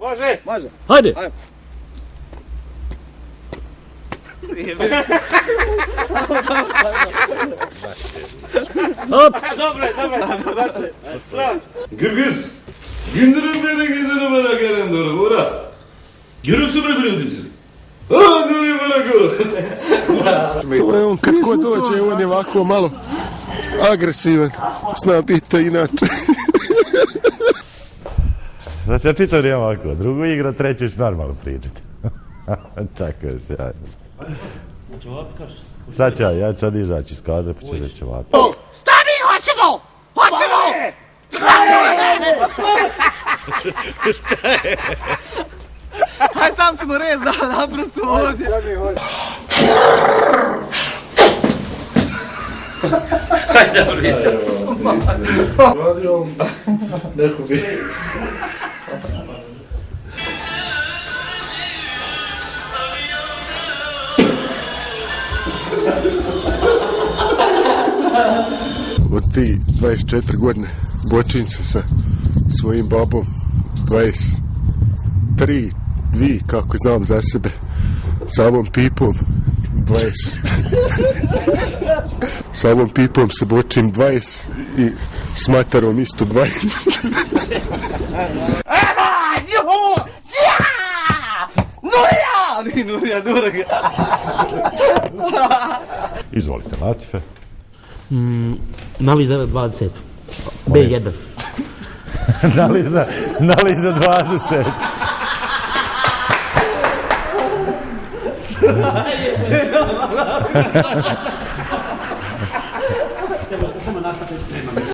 Može! Može. Hajde! Hop! Dobro je. Gürgüz. Gündürüm bana gelen doğru. Ura. Görürsün mü görüyorsun? A, ne bana gör. To je on, kad ko dođe, on je ovako malo agresivan. Zna biti inače. Znači ja čitam vrijeme ovako, drugu igra, treću ću normalno pričati. Tako je sjajno. Sad ću ja ću sad izaći iz kadra pa ću reći ovako. Šta mi hoćemo? Hoćemo! Hajde sam ćemo rez napraviti ovdje. Hajde, dobro vidite. Neko bi. Od ti 24 godine bočim se sa svojim babom, 23, dvi, kako znam za sebe, samom pipom, 20. Samom pipom se bočim 20 i s matarom isto 20. Juhu! Nurija, Nurija. Izvolite, Latife. Analiza 20. B1. Analiza 20.